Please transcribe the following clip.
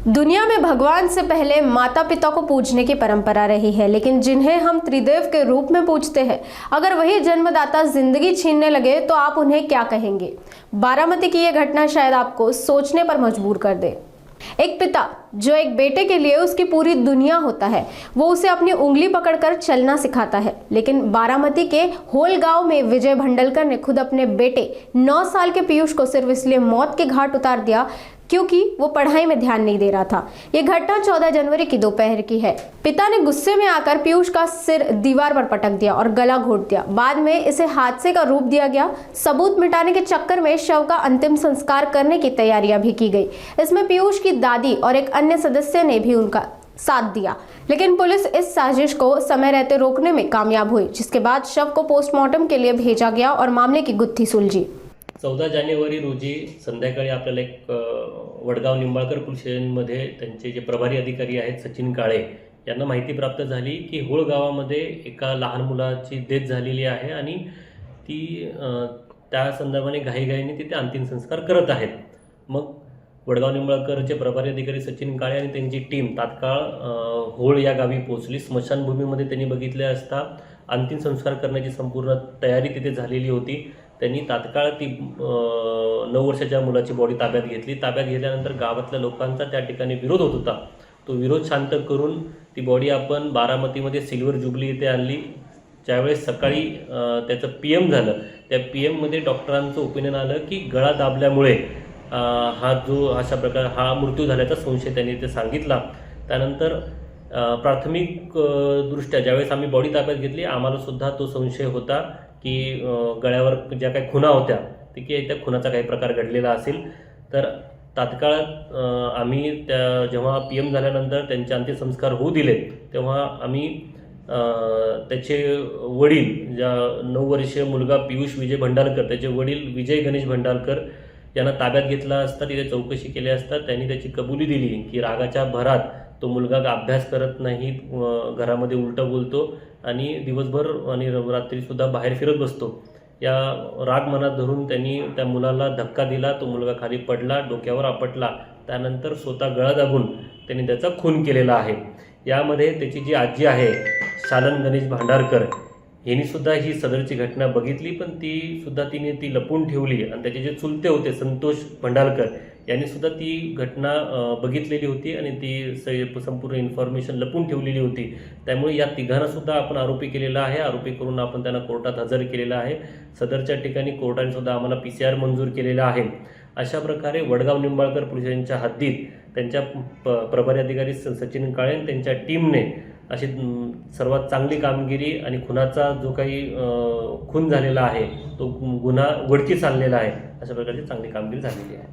दुनिया में भगवान से पहले माता पिता को पूजने की परंपरा रही है, लेकिन जिन्हें हम त्रिदेव के रूप में पूजते हैं, अगर वही जन्मदाता जिंदगी छीनने लगे तो आप उन्हें क्या कहेंगे। बारामती की यह घटना शायद आपको सोचने पर मजबूर कर दे। एक पिता जो एक बेटे के लिए उसकी पूरी दुनिया होता है, वो उसे अपनी उंगली पकड़कर चलना सिखाता है, लेकिन बारामती के होल गांव में विजय भंडलकर ने खुद अपने बेटे 9 साल के पीयूष को सिर्फ इसलिए मौत के घाट उतार दिया क्योंकि वो पढ़ाई में ध्यान नहीं दे रहा था। ये घटना 14 जनवरी की दोपहर की है। पिता ने गुस्से में आकर पीयूष का सिर दीवार पर पटक दिया और गला घोट दिया। बाद में इसे हादसे का रूप दिया गया। सबूत मिटाने के चक्कर में शव का अंतिम संस्कार करने की तैयारियां भी की गई। इसमें पीयूष की दादी और एक अन्य सदस्य ने भी उनका साथ दिया, लेकिन पुलिस इस साजिश को समय रहते रोकने में कामयाब हुई, जिसके बाद शव को पोस्टमार्टम के लिए भेजा गया और मामले की गुत्थी सुलझी। 14 जानेवारी रोजी संध्याकाळी आपल्याला एक वडगाव निंबाळकर पोलीस स्टेशनमध्ये त्यांचे जे प्रभारी अधिकारी आहेत सचिन काळे यांना माहिती प्राप्त झाली की होळ गावामध्ये एका लहान मुलाची डेथ झालेली आहे आणि ती त्या संदर्भाने घाईघाईने तिथे अंतिम संस्कार करत आहेत। मग वडगाव निंबाळकरचे प्रभारी अधिकारी सचिन काळे आणि त्यांची टीम तात्काळ होळ या गावी पोहोचली। स्मशानभूमीमध्ये त्यांनी बघितले असता अंतिम संस्कार करण्याची संपूर्ण तयारी तिथे झालेली होती। त्यांनी तात्काळ ती 9 वर्षाच्या मुलाची बॉडी ताब्यात घेतली। ताब्यात घेतल्यानंतर गावातल्या लोकांचा त्या ठिकाणी विरोध होत होता। तो विरोध शांत करून ती बॉडी आपण बारामतीमध्ये सिल्वर जुबली येथे आणली। ज्यावेळेस सकाळी त्याचं पीएम झालं, त्या पीएममध्ये डॉक्टरांचं ओपिनियन आलं की गळा दाबल्यामुळे अशा प्रकार हा मृत्यू झाल्याचा संशय त्यांनी ते सांगितला। त्यानंतर प्राथमिक दृष्ट्या ज्यावेळेस आम्ही बॉडी ताब्यात घेतली, आम्हाला सुद्धा तो संशय होता की गळ्यावर ज्या काही खुणा होत्या ते की त्या खुनाचा काही प्रकार घडलेला असेल। तर तात्काळ आम्ही जेव्हा पीएम झाल्यानंतर त्यांचे अंत्यसंस्कार होऊ दिले तेव्हा आम्ही त्याचे वडील ज्या 9 वर्षीय मुलगा पीयूष विजय भंडारकर, त्याचे वडील विजय गणेश भंडारकर यांना ताब्यात घेतला असता तिथे चौकशी केली असता त्यांनी त्याची कबुली दिली की रागाच्या भरात तो मुलगा अभ्यास करत नाही, घरामध्ये उलटं बोलतो आणि दिवसभर आणि रात्रीसुद्धा बाहेर फिरत बसतो। या राग मनात धरून त्यांनी त्या मुलाला धक्का दिला। तो मुलगा खाली पडला, डोक्यावर आपटला। त्यानंतर स्वतः गळा दाबून त्यांनी त्याचा खून केलेला आहे। यामध्ये त्याची जी आजी आहे शालन गणेश भांडारकर यांनी सुद्धा ही सदरची घटना बघितली, पण तिने ती लपून ठेवली आणि त्याचे जे चुलते होते संतोष भंडारकर यांनी सुद्धा ती घटना बघितलेली होती आणि ती संपूर्ण इन्फॉर्मेशन लपून ठेवलेली होती। त्यामुळे या तिघांना सुद्धा आपण आरोपी केलेला आहे। आरोपी करून आपण त्यांना कोर्टात हजर केलेला आहे। सदरच्या ठिकाणी कोर्टाने सुद्धा आम्हाला PCR मंजूर केलेला आहे। अशा प्रकारे वडगाव निंबाळकर पोलिसांच्या हद्दीत त्यांच्या प्रभारी अधिकारी सचिन काळे त्यांच्या टीमने अशी सर्वात चांगली कामगिरी आणि खुनाचा जो काही खून झालेला आहे तो गुन्हा उघडकीस आणलेला आहे। अशा प्रकारची चांगली कामगिरी झालेली आहे।